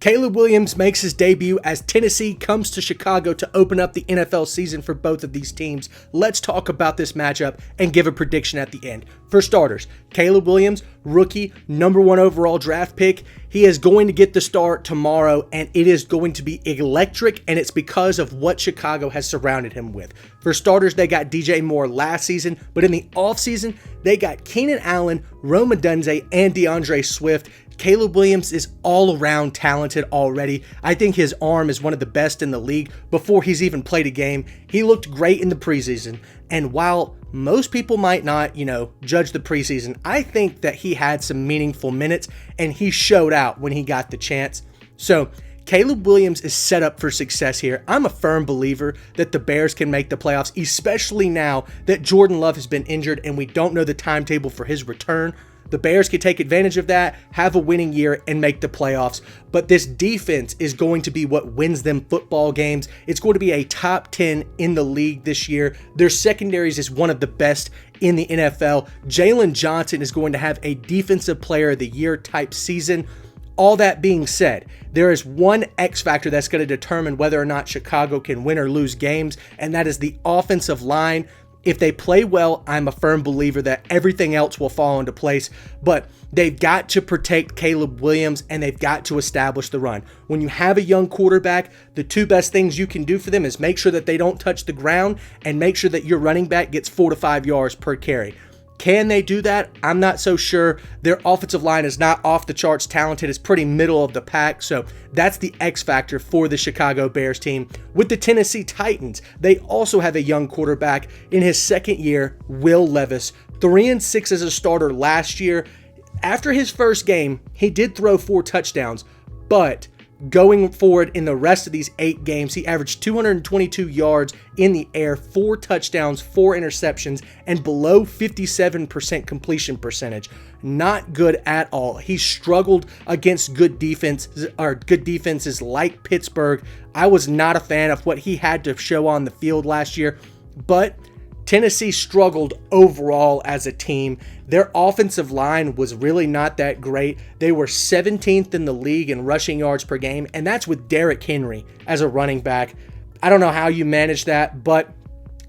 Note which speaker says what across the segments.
Speaker 1: Caleb Williams makes his debut as Tennessee comes to Chicago to open up the NFL season for both of these teams. Let's talk about this matchup and give a prediction at the end. For starters, Caleb Williams, rookie, number 1 overall draft pick. He is going to get the start tomorrow, and it is going to be electric, and it's because of what Chicago has surrounded him with. For starters, they got DJ Moore last season, but in the offseason, they got Keenan Allen, Rome Odunze, and DeAndre Swift. Caleb Williams is all around talented already. I think his arm is one of the best in the league before he's even played a game. He looked great in the preseason. And while most people might not, judge the preseason, I think that he had some meaningful minutes and he showed out when he got the chance. So Caleb Williams is set up for success here. I'm a firm believer that the Bears can make the playoffs, especially now that Jordan Love has been injured and we don't know the timetable for his return. The Bears can take advantage of that, have a winning year, and make the playoffs. But this defense is going to be what wins them football games. It's going to be a top 10 in the league this year. Their secondaries is one of the best in the NFL. Jalen Johnson is going to have a Defensive Player of the Year type season. All that being said, there is one X factor that's going to determine whether or not Chicago can win or lose games, and that is the offensive line. If they play well, I'm a firm believer that everything else will fall into place, but they've got to protect Caleb Williams and they've got to establish the run. When you have a young quarterback, the two best things you can do for them is make sure that they don't touch the ground and make sure that your running back gets 4 to 5 yards per carry. Can they do that? I'm not so sure. Their offensive line is not off the charts talented. It's pretty middle of the pack. So that's the X factor for the Chicago Bears team. With the Tennessee Titans, they also have a young quarterback in his second year, Will Levis. 3-6 as a starter last year. After his first game, he did throw 4 touchdowns, but going forward in the rest of these 8 games, he averaged 222 yards in the air, 4 touchdowns, 4 interceptions, and below 57% completion percentage. Not good at all. He struggled against good defenses like Pittsburgh. I was not a fan of what he had to show on the field last year, but Tennessee struggled overall as a team. Their offensive line was really not that great. They were 17th in the league in rushing yards per game, and that's with Derrick Henry as a running back. I don't know how you manage that, but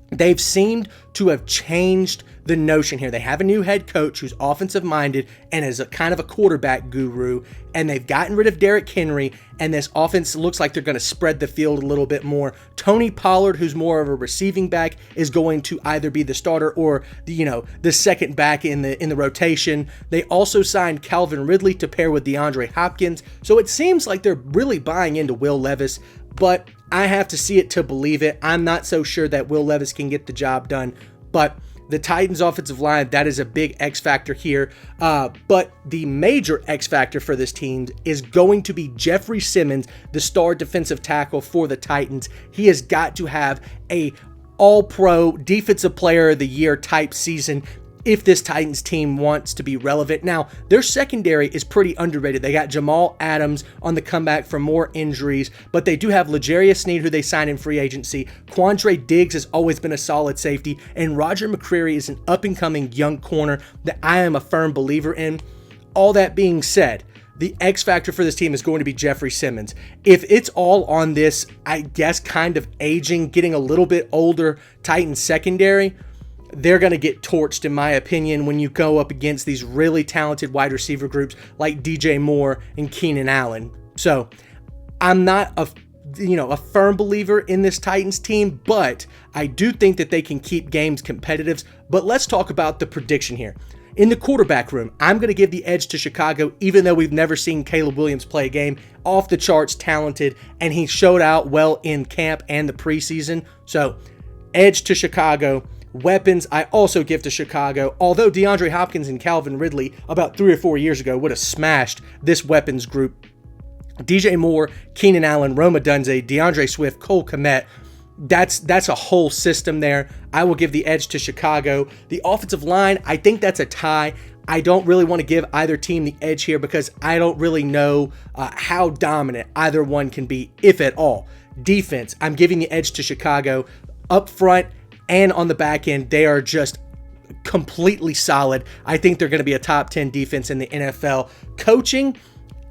Speaker 1: they've seemed to have changed the notion here. They have a new head coach who's offensive minded and is a kind of a quarterback guru, and they've gotten rid of Derrick Henry, and this offense looks like they're going to spread the field a little bit more. Tony Pollard, who's more of a receiving back, is going to either be the starter or the second back in the rotation. They also signed Calvin Ridley to pair with DeAndre Hopkins, so it seems like they're really buying into Will Levis, but I have to see it to believe it. I'm not so sure that Will Levis can get the job done, but the Titans offensive line, that is a big X factor here. But the major X factor for this team is going to be Jeffrey Simmons, the star defensive tackle for the Titans. He has got to have a all-pro Defensive Player of the Year type season if this Titans team wants to be relevant. Now, their secondary is pretty underrated. They got Jamal Adams on the comeback from more injuries, but they do have L'Jarius Sneed, who they signed in free agency. Quandre Diggs has always been a solid safety, and Roger McCreary is an up-and-coming young corner that I am a firm believer in. All that being said, the X factor for this team is going to be Jeffrey Simmons. If it's all on this, I guess, kind of aging, getting a little bit older Titans secondary, they're going to get torched, in my opinion, when you go up against these really talented wide receiver groups like DJ Moore and Keenan Allen. So I'm not a firm believer in this Titans team, but I do think that they can keep games competitive. But let's talk about the prediction here. In the quarterback room, I'm going to give the edge to Chicago, even though we've never seen Caleb Williams play a game. Off the charts talented, and he showed out well in camp and the preseason. So edge to Chicago. Weapons, I also give to Chicago, although DeAndre Hopkins and Calvin Ridley about 3 or 4 years ago would have smashed this weapons group. DJ Moore, Keenan Allen, Rome Odunze, DeAndre Swift, Cole Kmet, that's a whole system there. I will give the edge to Chicago. The offensive line, I think that's a tie. I don't really want to give either team the edge here because I don't really know how dominant either one can be, if at all. Defense, I'm giving the edge to Chicago. Up front, and on the back end, they are just completely solid. I think they're going to be a top 10 defense in the NFL. Coaching,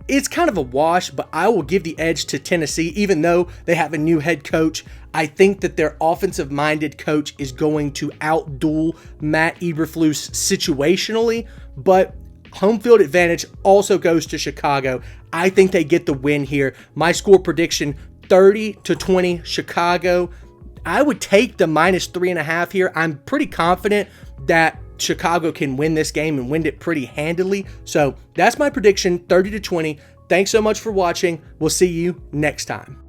Speaker 1: it's kind of a wash, but I will give the edge to Tennessee, even though they have a new head coach. I think that their offensive-minded coach is going to outduel Matt Eberflus situationally, but home field advantage also goes to Chicago. I think they get the win here. My score prediction, 30-20 Chicago. I would take the -3.5 here. I'm pretty confident that Chicago can win this game and win it pretty handily. So that's my prediction, 30-20. Thanks so much for watching. We'll see you next time.